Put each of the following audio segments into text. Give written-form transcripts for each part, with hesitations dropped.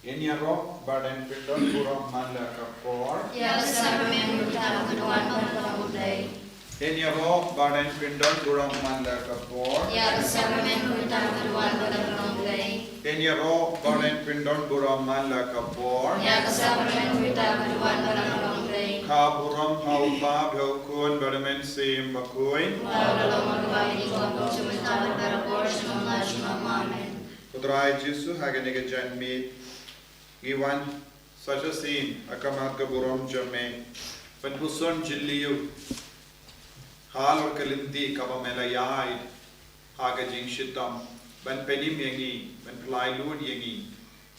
Enyaro badan pindon burong mala kapor. Ya sarmen utara keduan berulai. Enyaro badan pindon burong mala kapor. Ya sarmen utara keduan berulai. Enyaro badan pindon burong mala kapor. Ya sarmen utara keduan berulai. Ka burong haupa bhokun baramen sim bakui. Lalu menguai di bawah cuma berapor semua amen. Putrai Jesu hagenega janmi. Iwan such a scene akamat ka burom jame pen puson jilliyu hal or kalindi kaba mela yaid haga jing shitam ban penim yangi ban plai lun yangi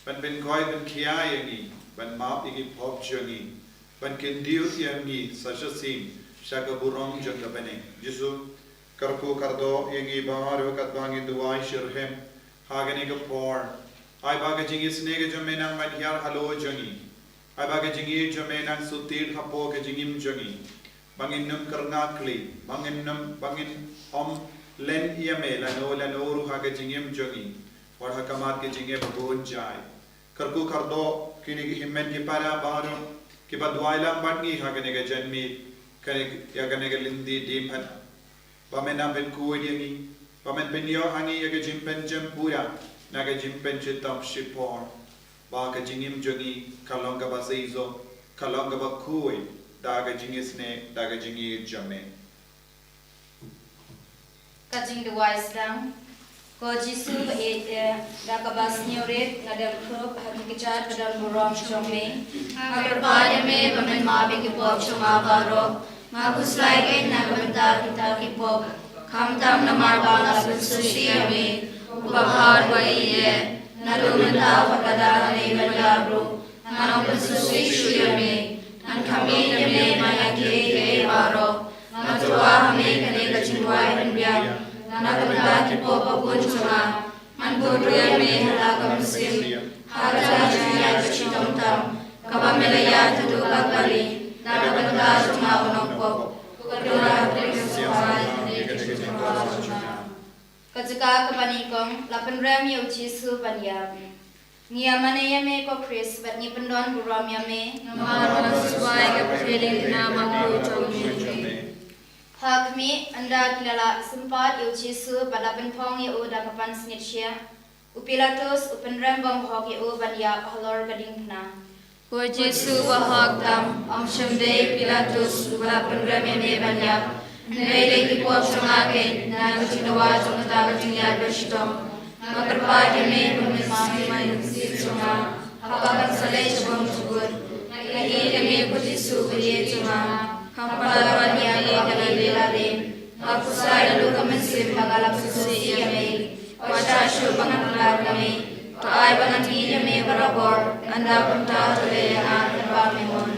ban ben koi ban kia yangi ban map yangi pop jangi ban kindiu yangi such a scene shaka burom janga bane Jesu karku kardo yangi bahar wakat bangi duai shirhem haga nega por Ai baga jingi snega jomenang madhyar halo jangi. Ai baga jingi jomenang sutir hapo ke jingim jangi. Bangin num karnakli, bangin len yame lano ru haga jingim jangi. War hakamat ke jingi babun jai. Karku kardo kini ki himmen ki para baru ki badwailam bangi haga nega janmi kane yaga nega lindi dimhan. Bamena ben kuwi yangi. Bamen ben yo hangi yaga jimpen jampura. Naga jimpen chitam shipor, baga jingim jungi, kalonga bazizo, kalonga bakui, daga jingisne, daga jingi jame. Kajing the wise down. Ko Jisu daga bas nyurit ngadal krup hakikicat pedal burom chome. Agar pada me bamen mabe ki pop choma baro. Magus lagi naga bentar kita ki pop. Kam tam na marbala sushi me. Ubahar bayi Nadumata wakada ne bandabro Nano pesusi shuyame Nan kami yame mayake baro Matua hame kane kachingwai hanbiya Nanakabanda kipo pabun chunga Man budru yame halakam sim Hagata juya kachitom tam Kabamelaya tudu kakali Nanakabanda chunga unokpo Kukadura krikswai Kajaka kapanikong lapan ram yau Jesu panyam. Ngiamane yame ko Chris bat ni pendon buram yame. Namara suai ke peling nama ku jomi. Hakmi anda kilala sempat yau Jesu balapan pong yau da kapan snitchia. Upilatus upen ram bom hok yau banya halor gading pna. Ko Jesu bahag dam am shamde Pilatus balapan ram yame banya. Nilai ki pop sangake na kacinawa sangata kacinya berstom makarpati me pemisi main sisuma hapakan salai sebom subur lagi kami Jesu beri cuma kampalawan yang kami belarin aku saya lalu kami sim bagalak susi kami wajah syubangan kami toai bangan kami berabor anda pun tahu yang kami mon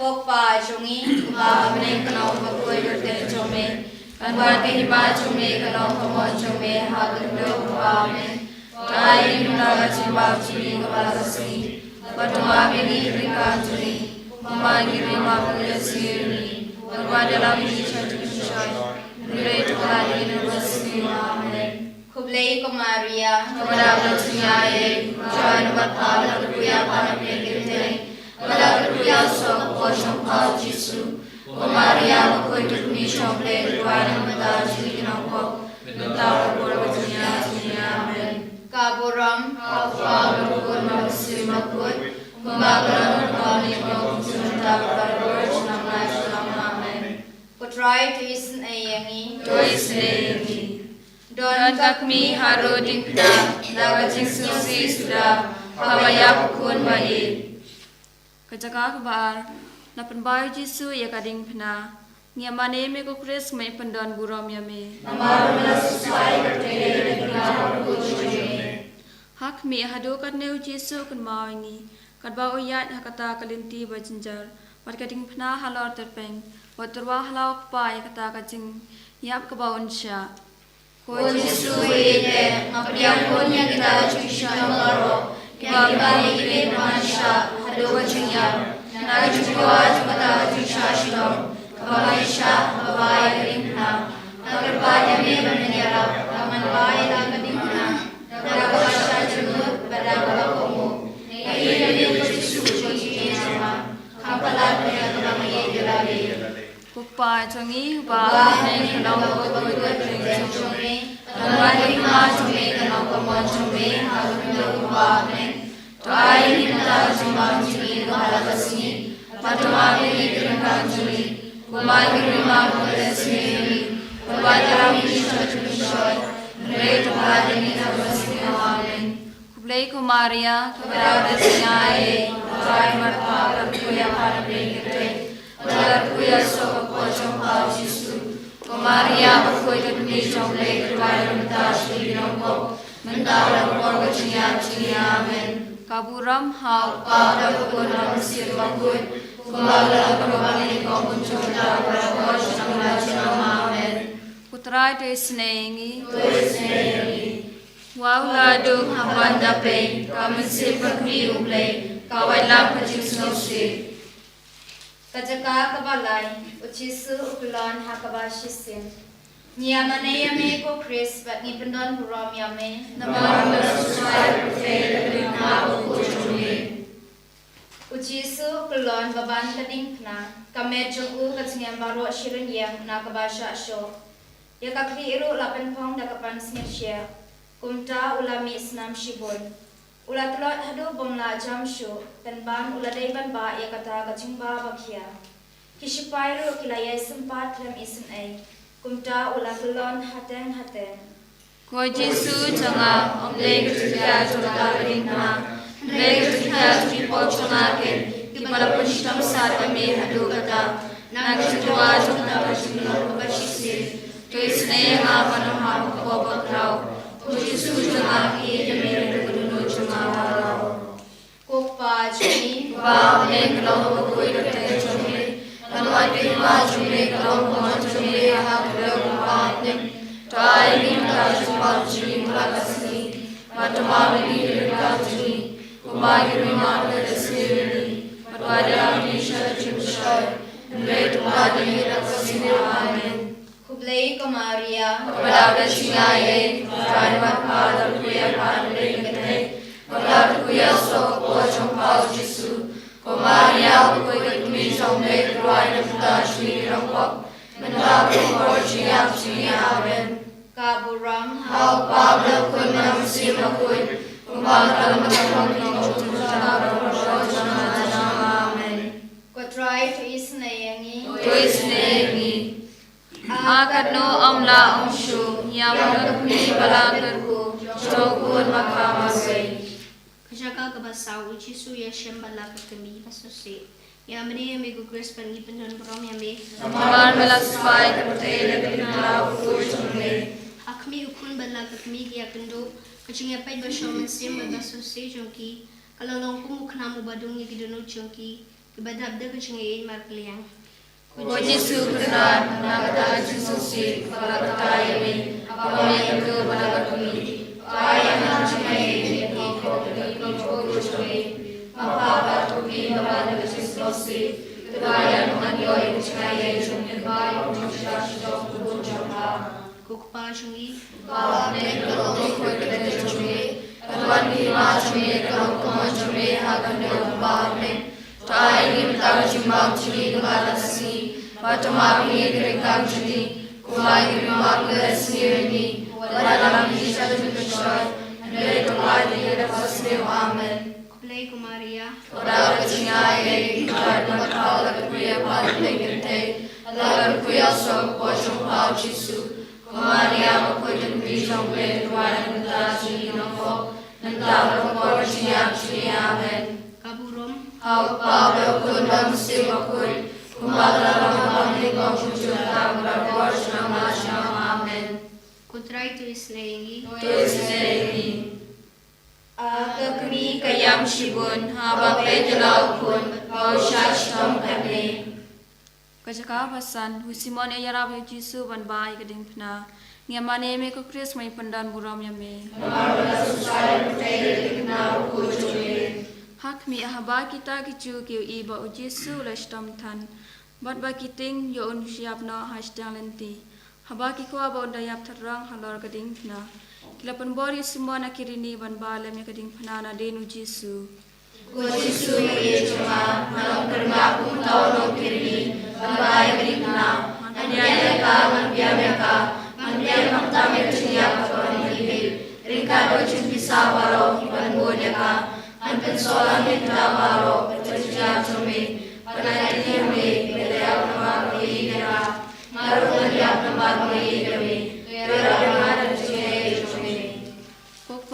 Pokpa jongi ba meneng kanau bakoi berde chome kanwar ke hiba chome kanau komo chome hagndo ba me tai nuna chiba chiri kala si patwa begi rika churi mama giri ma pule siri kanwar dalam ni chatu shai nure tukali university amen Kublai ko Maria kamara bachnya e jan batala kuya pana pegete Wala kuya so ko shampal Jesu o Maria ko itni chample duana mata jili na ko mata por wajnya amen kaburam alfa ko na sima ko kumagara ko ni ko sunta par na mai amen ko try to listen ayangi to isne don kakmi haroding na Jesu si sudah kawaya kun bai Kajaka kabar, na penbayu Jesu ya kading pena, ngiamane me ko Chris me pendon burom ya me. Namar melasai katele na kujune. Hak me hado kat neu Jesu kan mau ini, kat bau yat hakata kalinti bajinjar, pat kading pena halor terpeng, wat terwa halau pa ya kata kajing yap ke bau insya. Ko Jesu ide, ngapriang punya kita jusha ngaro. Kembali ke manusia, hadu wajahnya, naga juga cuma jusha shidom, kabaisha, kabai keringna, naga pada me menyerap, kaman bai naga dimna, naga basha jenguk pada kamu, Tuai ma chome kanong kamon chome halundo kuwane. Tuai nimta chumang chumi kuhalakasni. Patumami nikirang chumi. Kumai kirima kuhalesni. Kumai Shoy, Great Vladimir Amen. Kublai Kumaria, Kubrada Sinai, Tuai Marpa, Kuya Parabekate, Kuya Soka Pochong Pao Jisu, Kumaria, Kuya Kumishong Lake, Kuya Shirongko, Mandala Porgachiya, Amen. Kaburam Hau, Pada Kukunam Sirvakut, Kumala Kurabani Komunchota, Prakosham Rajam, Amen. Putrai tu isnengi, wau ladu hamanda pe, kami sipakri uble, kawai lam kajusnosi. Kajaka kabalai, uchisu ukulon hakabashisin. Niyamane yame ko Chris, but ni pendon burom yame. Namang susai putri na ukuchumi. Uchisu ukulon baban kading na, kamejo u katsingam baro shirin yang nakabasha asho. Ya kakri iru lapan pong dakapan snitshia, kumta ulami snam shibun. Ulat lot hadu bomla jamshu, dan ban uladai ban ba ya kata kacingba bakia. Kishipairu kilaya sempat lem isin ay, kumta ulatlon haten. Ko Jesu janga omle ketika jota ringna, omle ketika tipo chongaken, kipala punishtam sat kami hadu kata, nagjua jota kacinglo bashisir. Tu isnenga panahan ko bakraw, tu Jesu janga ki jamir kudunu jumawalaw. Kukpa jumi, Ba omle kalau koi kate jumi, anwat kima jumi kalau kuman jumi hakro kupanem. Tuai nimta jumau jumi mulakasni, matamami dirika jumi, kumagi rimar keresni, matwada misha jumshoy, nre tumadi mirakasni amen. Kublai Kumaria, Wala singaye, tuai matpada kuya kanle kate, wala kuya so pochong pao Jesu, Kumaria kuya kumishong le tuai nimta jumi rongkok, menda kumorjiya jumi amen. Kaburam, Hau Pablo kun manusia kun, kumagal matapang amen. Kutrai tu isnayangi, Tuis nengi, akat no amla amshu, yamang kuni balakarku, jokun makamasay. Kajaka kabasau Jesu Yeshem balak kami basusi. Yamani yame gugres pangi pendon brom yame. Amar melaspai kapatele pinala ukurjumle. Akmi ukun balak kami kia kendo. Kacingnya pai bashoman sim basusi jongki. Kalau longku muknamu badungi kidono jongki. Kibadabda kacingnya markliang. O Jesu benar, nakata Jesusi, kalakata yame, apamya kendo balakakumi. Kaya nanjumay, Kuchumi, Mapapa Tuki, Mabana Jesusi, Kaya Manyoy, Chaya, Jumbai, Jumshash, Kujampa, Kukpa jongi. Bapne, Kalong, Kujame, Kalwani, Machame, Kalong, Jame, Hagano, Bapne, Tai, Nimta, Jumam, Chili, Galasni, Patamami, Grekam, Chili, Kumai, Margaret, Sneering, Wadalam, Jumshash, and let the light of us new Amen. Kublai Kumaria. Ora kachingaye, kar matala kuya palikente, alar kuya so pochong pao Jesu, kumaria makuyan bijong pe tuwaran ntaji nako, nantalo porjiya Amen. Kaburom. Hau Pablo kundam simakul, kumadala mamani kongjuta maraporjna masham Amen. Kutrai tu isnayangi. Tuisnegi. Kami kayam shibun, haba pejalau pun, kau syashtam kami. Kajaka pasan, husimon yarab Jesu ban bai keding pna, ngamane me ko Chris mai pandan buram yame. Hak mi haba kita kicu kiu iba u Jesu lashtam than, bat ba kiting yo un siap na hashtag lenti. Haba ki ko aba undayap tharang halor keding pna. Kilapan bori semua nak kirini ban balam yang keding penana denu Jesu. Ko Jesu ye cuma malam kerma pun tau kirini ban bai keding na. Anya ka man biya ka, man biya makta me chiya ka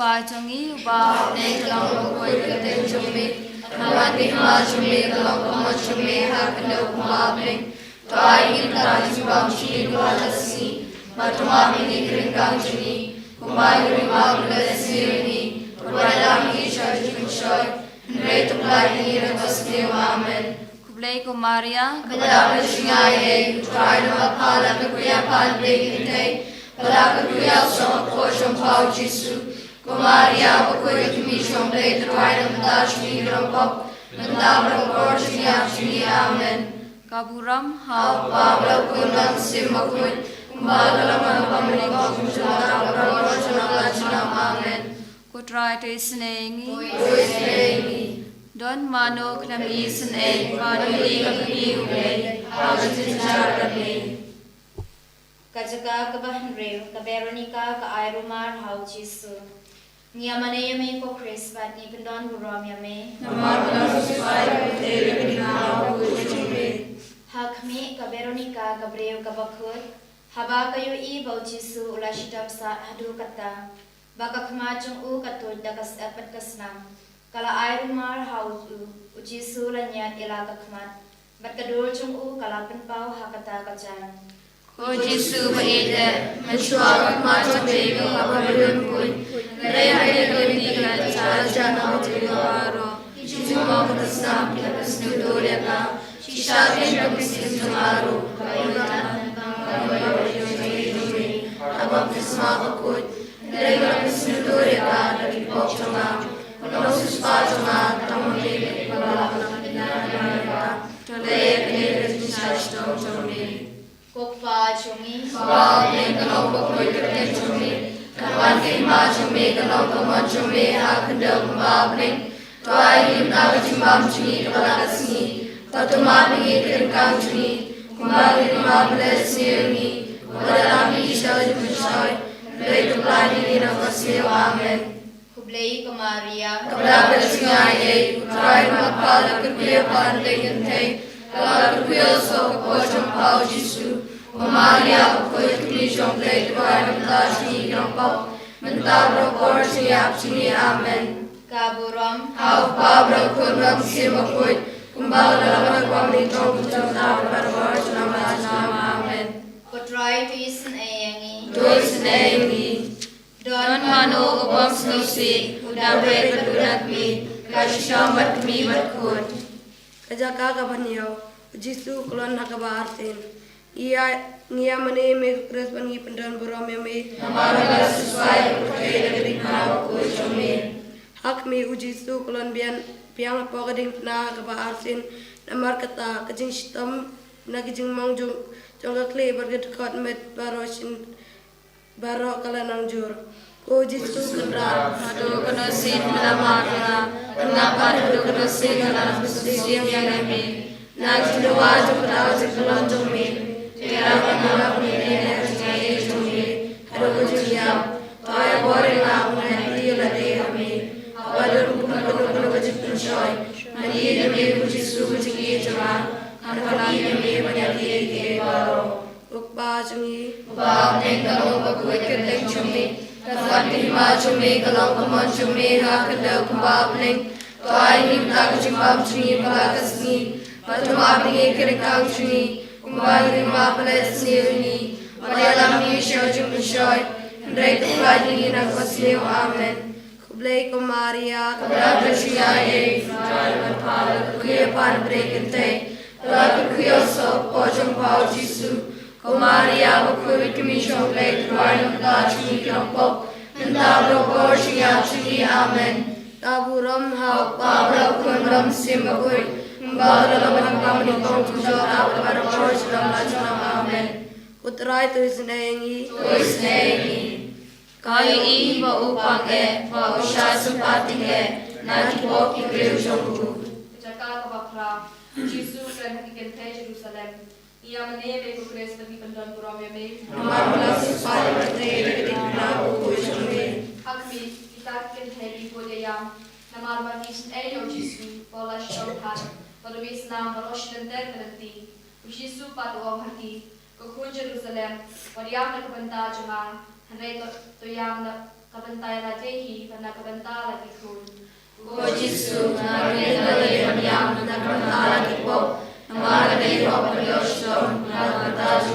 ba changi ba ne kalong ko koi kate chumi namati ma chumi kalong ko ma chumi ha kando ba bling to ai in ta chibam chi ko alasi ma to ma ni kring kang chini kumai ri ma blesi ni wala mi shai chu shai ne to lai ni ra basne amen kublai ko maria bada shingai try to apala to kuya pal bling tai Pala kuya so ko shom pau jisu kumaria ko kuya kimi shom play to ride on the shmi rompop mandabro gorgi shmi amen kaburam ha pablo kunam simakun kumbagalam pamni ko kumjara gorgi amen ko try to isnengi don manok nam isneng manuli kami ule hagatin jarami Kajaga kabahan rew ka Veronica ka Airumar hau Jisu. Niyamane yame ko Chris bat ni pendon buram yame. Namar suai tere binao kuchime. Hakmi ka Veronica ka brew ka bakut. Haba kayo I bau Jisu ula shitap sa hadu kata. Baka kemacung u katud dakas apat kasnam. Kala Airumar hau u Jisu lanyat ila kakmat. Bat kadul chung u kala penpau hakata kajan. O Jisu baida mensuak macam bego abarum pun raya kini kan cara jana baro Jisu mau bersam kita bersnu doreka sisa kita bersnu semaru abang bersama akut raya bersnu doreka dari pokcama kalau susah tamu lele balap raya kini bersnu stomjome Kokpa chungi Ba ne kalau bakoi kete chumi kawan ke ma chumi kalau kama chumi ha kenda ba bling toai lim na jimbam chumi kala kasni tatuma bi ken kang chumi kumba ke ma bless ni wala mi shai shai le to plani ni na kasne amen Kublai ka Maria kabla kasnya ye try ma pala ke pe par le kente kala ke so ko chum pau jisu Maria ko kini jom play to I la shi rompop mentabro korsi apsini amen Kaburam Hau pabro kunram simakoi kumbal dalam kwamni tong kucamna barbar nama amen Kutrai tu isin ayangi Tuis nengi Don mano ubam snusi udabre kadunak mi kasham batmi batkut Kajaka kabanyo Jisu kulon hakabartin Ia ngia mane me kres bangi pendan borom me namara sesuai percaya dari kau kucame hak me ujisu kulon bian piang pogading na kaba arsin namar kata kajing sitam na kajing mangjung jongga kle berget kot met baro kalanang jur ko jisu kendar Aduh kena sin melamar kenapa aduh kena sin dalam yang ini nak doa juga sekolah jomil Tera kanala pune ngai jomil aduh kujiam toya boring aku nanti lade kami aduh kuno kujipun shoy nanti demi kujisu kujingi jama kanala demi banyak ke baro ukba jungi Bab neng kalau bakui kedeng cumi Kawan lima cumi kalau kaman cumi hak kedeng bab neng Toai nim tak jimbab cumi balakasni Batu abdi kerikang cumi Kumbal lima balesni uni Malayalam ni shoy cumi shoy Hendrai tukai ni nak wasliu amen kublai ko Maria Kabla bersia ye Fral berpala kuya pan brekente Lalu kuya so pojong pau jisu Maria bakuri kimi shomle troino dachni krampop Nandabro gorshi apshini amen taburam hau Pablo kunram simbakuri Mbagala kamni kongtujo abara gorshi lamlachna amen Utrai tu isnengi Tuisnegi Kayu I ba upang ba usha supating Naki poki kriu shomku Jaka kabakra Jisu kren hakikente Jerusalem Ia menebe ku kres bagi pendon buram yame Namabla supaya berteri ketika aku shombe Hakmi kita kenteri bodayam Namar bagis eyo Jisu Pola shomhan Padawis nam rosh lenter kanati Jisu patu om hati Kukun Jerusalem Padiyam na kabanta jaha Hanay to yam na kabantai la tehi wana kabantala ki kun. O Jesu, na rinalay maniyam na kabantala ki po, na maganay ro pa Diyos na kabantala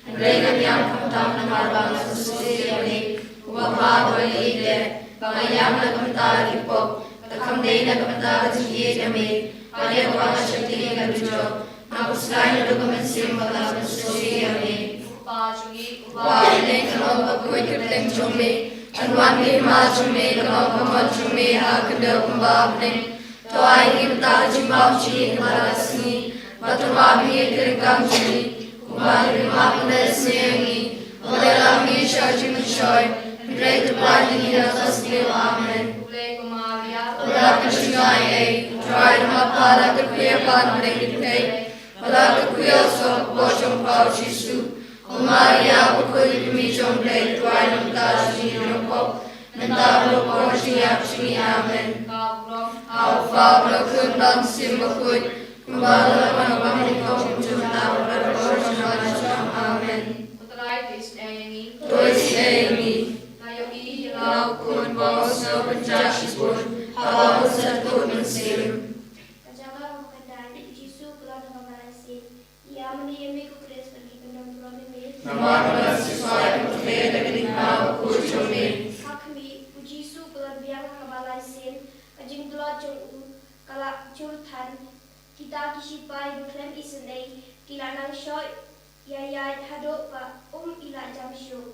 ang regan niyang kamutam na marbang sa susiyari, uwababa ide, pangayam na kabantala ki po, takamday na kabantala si kami, pagay ko ang asyati ng Diyos, nakuslay na dokumensim wala sa susiyari. Upa chungi, Upa ide kalong pagkuy kirteng chumi, anwan ni ma chumi, kalong kamal chumi, hakadaw kumbabne, tawai ni betala jimbang chini kabalasni, batumami kirikam chini, kumbali mapanda sengi, wadalang isya chimushoy, Great blood in the Tasniel, Amen. ule kumaria, Wala ka singay, try na mapala ka kuya pan prekitay, wala ka kuya sa posyong pao Jesu, Maria ko kuy kumishong play, try na matalas niyo po, nantablo po siya sini, Amen. kabrong, Our Father, kundang simbakuy, kumbala ka na pamilikaw, kumsunta ka na Amen. utray tis engi, Toys Amy. layo i, Now kun bawas na panjashipun, hawa sa kun sim. Kajaga makadaan, Jesu kula na mamarasin. Ia meniyami ko kres bagi kendang turami me. Namara sisway kutfeda kadiknaw kuchumi. Hakmi, Jesu kula biang kamalasin. Kajing dula jong kala curtan. Kita kisipai buklem isenay. Kila nang shoy. Yayay hado pa ila jam show.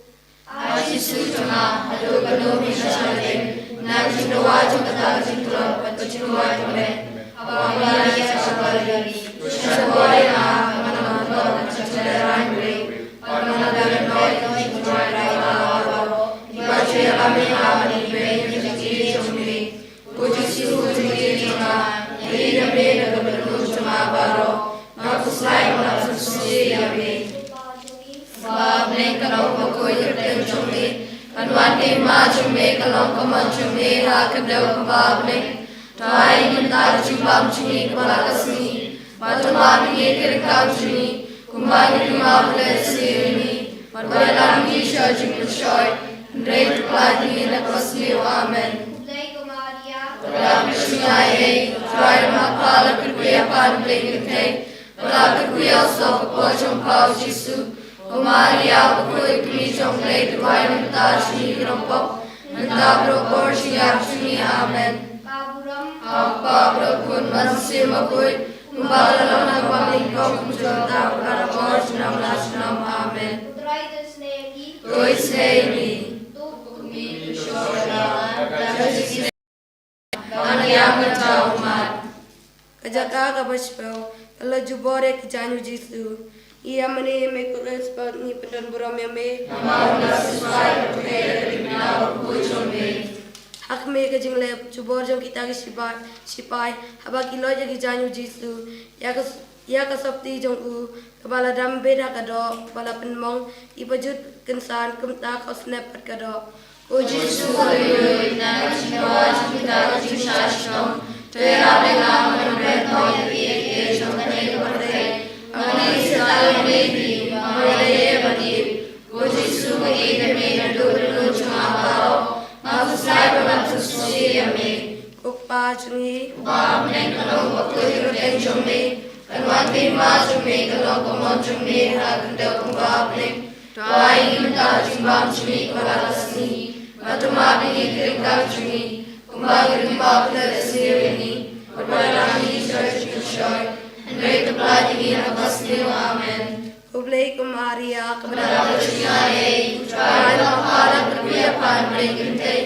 Jesu chunga, hadu kadumi na shalim, na chinawa chung kata chintro, patu chinawa chume. Awang iya sabari, sabari na, manamato na chachararan bre, pagmanagalan noy na chintray rawa, ibachya kami amani bre, chakiri chumri, Jesu chumri chunga, yari bre na kabalu chunga baro, makuslay na susi yabe. Bab ne kalong pakoy kirteng chumli, anwan ke ma chumme kalong kaman chumme ha kadaw kabab ne, tay mintar chumbam chumi kabalakasni, matumami ye kirkam chumi, kumbani kumab lesini, madwalang isha chumushoy, great plani na kosli amen. Ulay kumaria. Wala kishingaye, try mapala kirkuya pan blingitay, wala kirkuya sa kapochong pao Jesu, Maria pakoy kumishong play tuway ng tashi rompok, nandabro porsiya chuni amen. Kaburam. Ang pabro kun masim akoy, kumbala lang nagpamingkong kumsunta, para porsiya ng lasinam amen. Utray tis nengi. Toy Semi, kumi, Shoshana, Dajis, Aniyang Taumat. Kajaka kabashpel, Allah jubore kijanyu Jesu. Ia mani me kures pa ni pedan buram ya me. Namawala sisway kutera kadiknaw kuchumi. Hak me kajing le jubor jong kita ki sipai haba kilo jagi janyu Jesu. Ya kasopti jong u kepala dam beda kado kepala penmong ipajut kensan kumta kau snapat kado. O Jesu kayoy na chinawa kita kajusashnom, tera benga manubetno yapi chong kanay kapatay, ang sa lady, mamalaye batid, O Jesu magigami na dululun chong abao, maguslay pa magsususi yami. Ukpa chungi Bam neng kalong pakoy ruteng chumi, kanwan tima chumi, kalong kumon chumi, hagandaw kong babling, tuway imta chimbang chumi kalalasni, matumabi ikiringkang chumi, kumbagir impapla sirini, pagwalang church to short, and great the blood in the Basnil, Amen. ublay kumaria Wala ka singaye, try na makalang kakuya pan bringintay,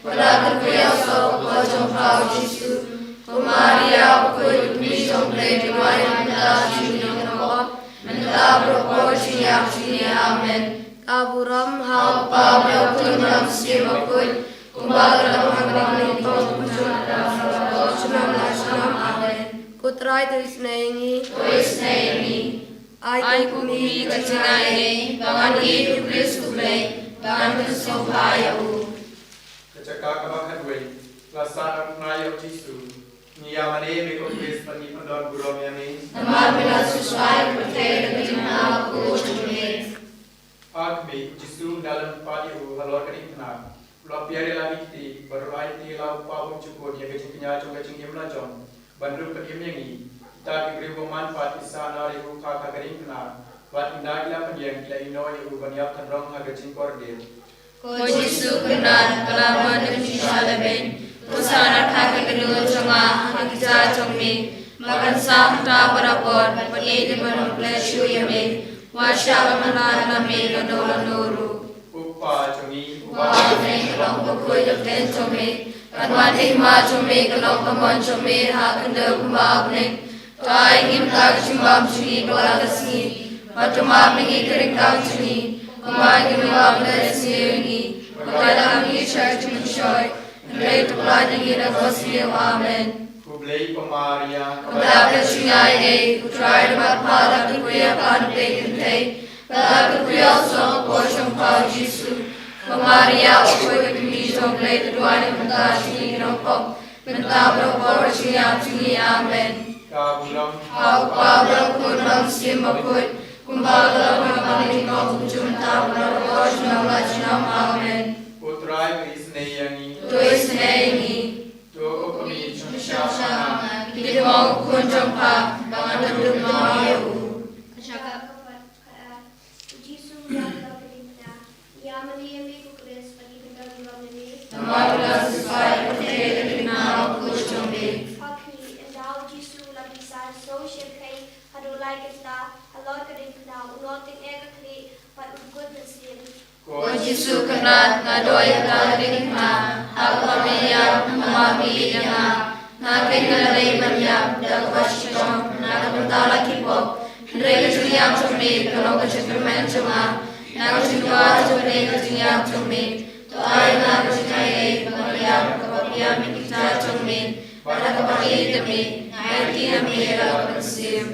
wala kakuya sa kapasong pao Jesu, Maria ako'y kumisong play divine ang tasin ng nawa, mandabro ko siya amen. kaburam Ang pablo ko ng simakoy, kumbaga lang hanggang nito, sunam amen. kutray tu isnaingi Toys na yami, ay kumi kasingaye, bangan itu Kristu play, bangan Kristu payaw. Kecaka kabakadwe, lasa nayo Jesu, niyamane me ko Kris pagi pandon burom yami, Namamila susway pertay na ginawa ko chumi. Agmi Jesu dalam padi u halor kadik tenang, lo piare la vikti berlai ti la pa bom cukur ya ke cinya jong ke cingim la jong bandru ke dim yangi ta ki beri manfaat isana ri ru ka ka kering kena wat indah ila pendiam ila ino yu banyap tandrong ha ke cingkor dia Ko Jisu kenan kalaman dan shalabin Kusana kaki kedua jonga hakija jongmi makan sahta berapor bagi di manum plesu yame wasya manan nami lono nuru upa jongi Wafeng kelong bukui dokten jongmi kanwan hikmah jongmi kelong kamon jongmi hakenda kumbabning tai ngim tak jumbam jungi kelak kesini matumab ningi kering kau jungi kumai kumab lesni Pada kami syar cunshoy Andai tukla dengan agosnya amen kublei pemaria Kepada kesyai Kutrai dapat pada kuya pandai kentai Pada kuya song Posyong kau Jisu Pemaria Kuya kami jomblai Kedua ni mentah Cungi kerompok Mentah berokor Cungi amen kabulam Kau kabel kunam simbakut Kumbal dalam kembali kau Jumta berokor Junam amen putrai isneyangi Tuis nengi to okami chunshana Kita mau kunjung pa Bangan duduk mau Jisu yang telah beriman, ia menerima kukris bagi kendaraan ini. Namalah sesuai Pertama kenal kunjung be Hakni endau Jisu lagi sa social kay hadulay kita halor kading kenal unoting eka kli pat ugod na sin. Ko Jisu kenal ngadoy taring ma Apa meyam mami yana Nakin nalay banyam Dagwasyong Nakapantala kipok Andrei kajuyam chummi Kalong kajuyam chumma Nakajuyam chummi Kajuyam chummi Tuay nakajuyay Pagayam Kapapiyam Ikita chummi Pada kapakitami Ngaiti nami Rakapansim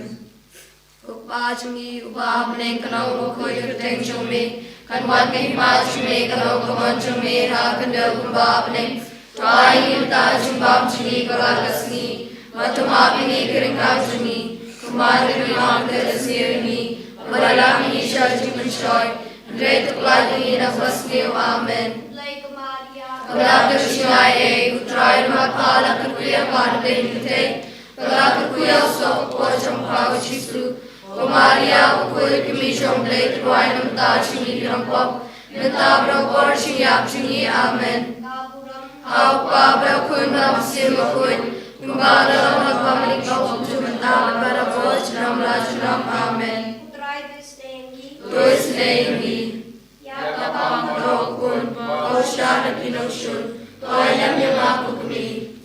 Upa chummi Upa apneng Kalong bukoy Kuteng chummi Kanwan kahima chummi Kalong kamon chummi Rakanda kumba apneng Tuay himta chumbam chummi Kalakasni Matumapini Kiringkam chummi Kumari memang tersirini, beralami syarji mencoy, Andrei terpelajari nafas new amen. Lay Maria, Kelak tersiai, utrai mapala kerkuya pandai nite, kelak kerkuya sok pojong kau Jisu, Maria ukul kami jomblai teruai namta cungi rampok, neta berokor cungiap cungi amen. kaburam, Kau pa berakun nafsi makun, Kumbala dalam agama kau sementara pada bos dalam rajunam amen. putrai Kristengi, Tuis nengi, ya kapang rokun, kau syar pinongsun, toyam yang aku kami.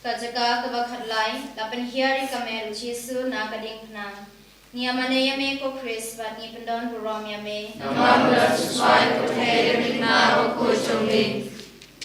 Kajaga kabakat lai, lapan hiari kamel Jisu na kading penang. Niamane yame ko Chris bat ni pendon burom yame. Namalah sesuai pertama kenal aku jombi.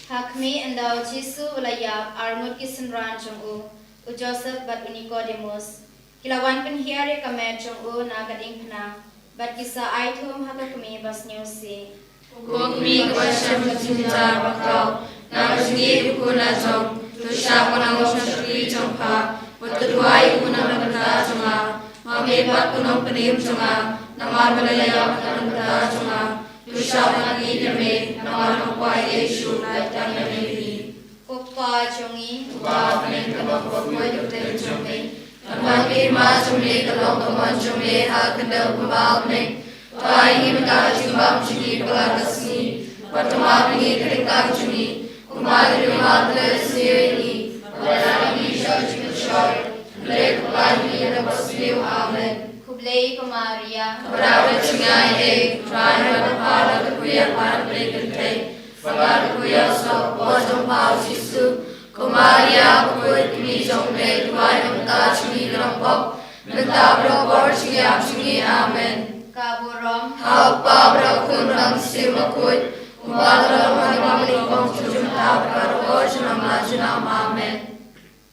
Hakmi endau Jisu ulayap armut kisenran jong u Joseph bat Nicodemus. Kilawan penhiari kamel jong na kading penang. Bat kisa aitum haka kami bas nyusi. Kami kuasa mencinta bakau, nakasni bukuna jong, tusya kunang usahri jongka, bertuai kunang nakata jonga, mamepat kunang penim jonga, namar belayap nakata jonga, tusya kunang idame, namar mapai Yesu naikkan yamiri. Upa jongi. Ubah pening kabang kokoy dokter jombe, namar kirma jombe kalong kamon jombe hakenda kumbal pening, Tuai himta jumbam cungi pelakasni, Pertama pengi keringkang cungi, Kumari rumah telesini, Berlari syarji mencoy, Andrei kepalani dapat seliu amen. Kublai Maria. Keberapa cungai Tuai berkepala kekuya para berkentai, Bagar kekuya sok pojong pau Jisu, Kumaria kekuya kini jombe, Tuai namta cungi kerompok, Mentah berokor cungi amen. Kaburom. Apa berakun dalam simakut, Kumbala dalam kong jumta berkaro junam amen.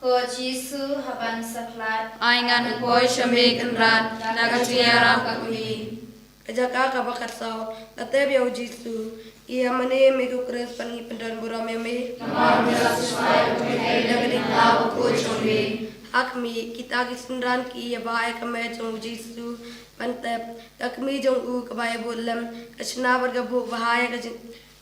Ko Jisu haban saklat. Aingan koi syambi kenrat, nakatiara kakumi. Kajaka kabakat saw, lateb yau Jisu, ia mane meku kres pani pendan buram yame. Namar mila sesuai kutai daging tahu kucumbi. Hakmi kita kisendran ki ya bae kame jong Jisu pantep takmi jong u kabae bolam kasna bergabu bahaya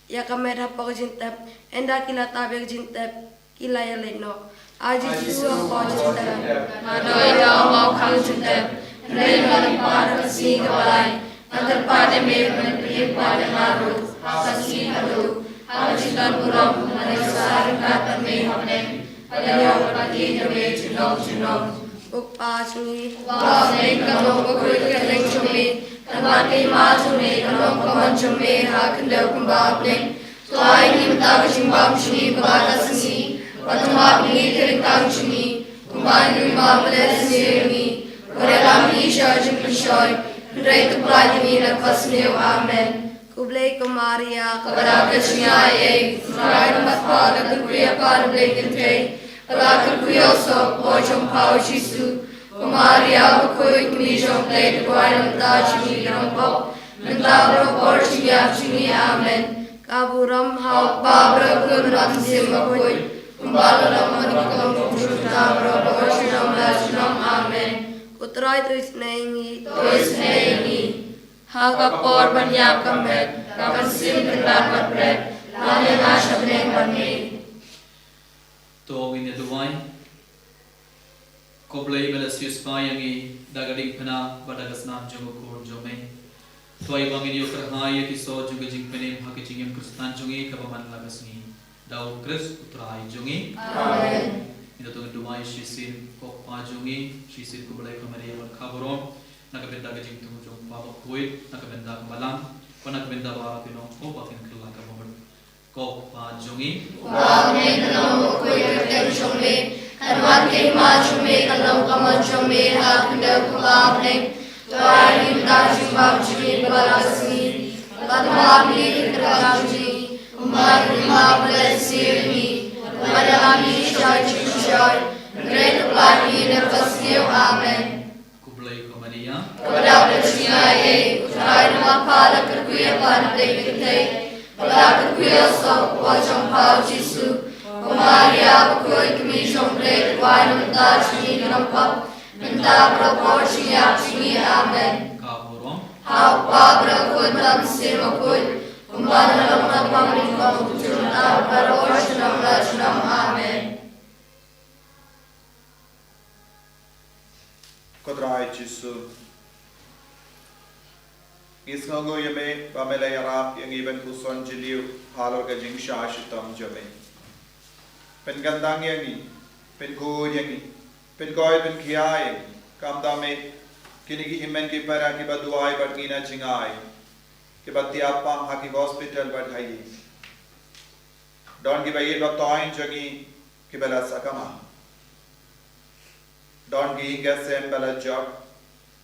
ya kamer hapa jintep enda kila tabe jintep kila ya leno aji Yesus ko jintep Madoi daw mau kang jintep Rei maling para kasi kawalay Agar pada meron pada naru Kasi hadu Hajitan buram Manasar kata me hapnem Padayaw pati jabe chinom Upa sungi Wow nei kalong kokoy kaleng chumi Kamati ma chumi kalong kaman chumi Hakandaw kumbab neng Tuay ni matawa chimbab chumi Kabata sasi Patumab ni kirikang chumi Kumbay ni mabala sirmi Korelam ni isya chumpishoy Rei tuplay ni nagpasniw amen kublay ko Maria Kabaraka siya Fray na matpala Kuya para blakintay Palakal kuya so Pojong pao Jisu Kumaria Kukoy kumijong play Kuway ng tachimi Rampo Nagtabro por siya chimi amen kaburam hau Babra kunram simakoy Kumbala naman ikong Kutabro por siyang lachinam amen utray tuis naingi Tois neini Hagapor banyak kamet Kapansim kendapat bret Lali nasya bneng bani To win the Dubai Koblay Melasius Payangi Dagading Pena Badagasnam Jomokor Jome Toy Bangin Yokrahaya Kiso Jugajing Penim Hakijing Kristan Jungi Kapaman Lagasni Daud Chris Utrai Jungi Amen Ito to Dubai Shisin Kokpa Jungi Shisin Koblay Kamaria Kaburon Nakabenda Gajing Tumujong Pabakuit Nakabenda Kamalam Panakabenda Barapino Obakin Kalaka Moment Kokpa Jungi Wow ne kalong koy kerten chome Kanwan kay ma chome kalong kaman chome Hakandaw kubab neng Tuay ni mtaching bab chumi Balasni Patumab ni kirikang chumi Kumbay ni mabala sirmi Kumadam ni isya chumpishoy Rei tuplay ni nagpasniw amen Kublay Kamaria Kabaraka siya Utray na matpala Kuya para blakintay Palakad kuya so Pojong pao Jisu Kumaria Kukoy kumijong play Kuway ng tachimi Rampo Nagtabro por siya chimi amen Kaburon Hau Babra kunram simakoy Kumbala naman pamlikong Kuchunta para por siyang lachinam amen Kodrai Jisu Isngongo yame Pamela Yarap yang iban kuson jiliu Halor Gajing Shashitam Jame Pengandang yangi Pengkud yangi Pengkoy Pengkia yangi Kamdame Kinigi himen ki para ki baduai Badgina Jingai Ki batiapang haki hospital badhayi Don ki bayir batoin jangi Ki bala sakama Don ki gasem bala jok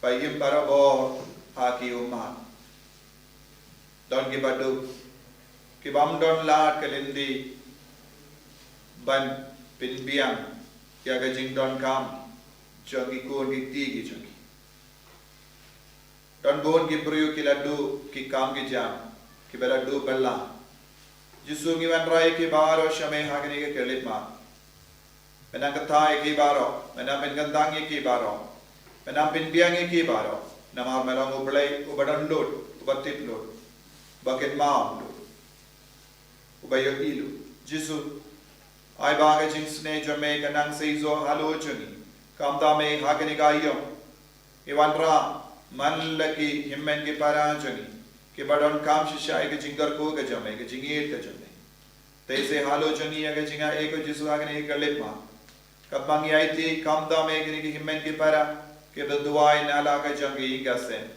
Bayim para bo haki umma Don ki badu Ki bam don laat kalindi Ban pinbiang Kya gajing don kam Jangi kun ki tigi jangi Don bon ki bruyu ki ladu Ki kam ki jam Ki beladu bella Jisu ngi wan rai ki baro Shame hakini ke kelit ma Menang katai ki baro Menang pengandang ki baro Menang pinbiang ki baro Nama merang ublay ubadan lud Ubatit lud Bakit maam lud Ubayot ilu Jisu Ay baga jing sne jame kanang seizo halo jungi Kamda me hakini gayom Iwan ra Man laki himmen ki para jungi Ki badon kam shisha eka jingar ko ka jame Eka jingir ka jame Taise halo jungi eka jinga eko jisu hakini eka lipma Kapmangi aiti kamda me kini ki himmen ki para Ki duwai nala ka jangi inga sen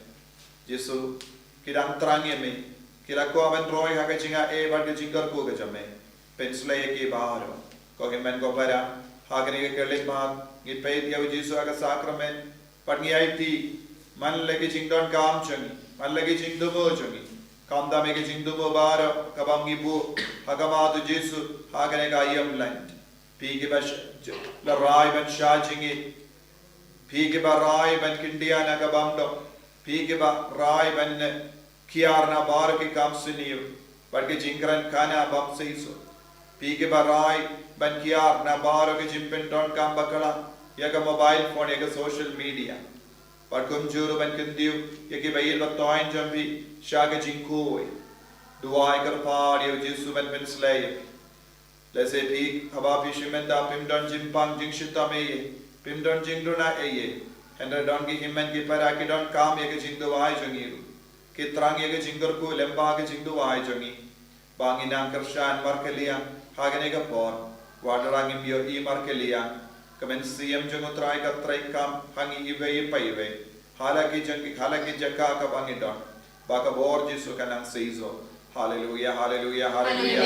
Jisu Kidang trangi me Kila ko aben roy haka jinga e badga jingar ko ka jame Pensulay ki baharo Kogi men ko para hakini ke kelik ma ngi pay dia Jisu aga sakramen patngi aiti man lagi jingdon kam changi man lagi jingdumo changi kamda me ke jingdumo bara kabangi bu hakama tu Jisu hakane ka ayam land pi ke bash la rai ban shajingi pi ke ba rai ban kindia na kabamdo pi ke ba rai ban kiar na bar ke kam suniyo pat ke jingran kana bam seiso pi ke ba rai ban kiar na bar ke jimpen don kam bakala yaga mobile phone yaga social media pat kum juru ban kindiu yaki bayil ba toin jambi shaga jinkoi Duai kerpar yo Jesu ben ben slay. Lese pi haba pi shimenda pim don jim pang jing shita me pim don jing do na eye. Hendra don ki himmen ki para ki don kam ye ke jing duai jongi. Ki trang ye ke jingdor ko lemba ke jing duai jongi. Bangi nang kershan markelia hagene ka por. Wadarangim yo I markelia. Kamen siyam jongo trai kam hangi iwe paiwe. Halaki jaka ka bangi don. Baka bor Jesu kanang seizo. Hallelujah, hallelujah, hallelujah.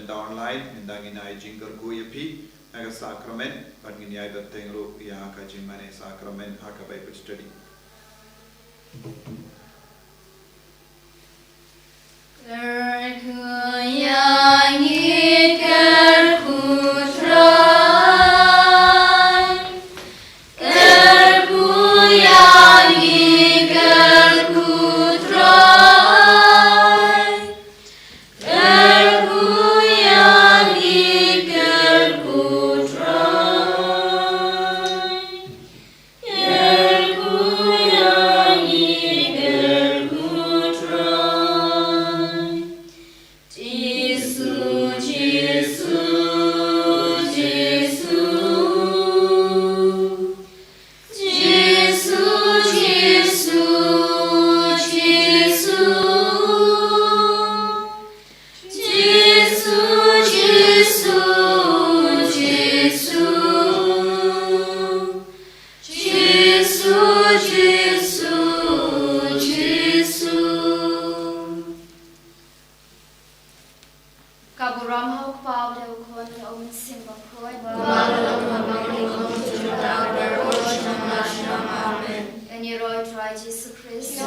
Online indangin ay jingger kuyepi aga sacrament pagin ay batengro ya ka jimane sacrament haka Bible study. Jesu Christ.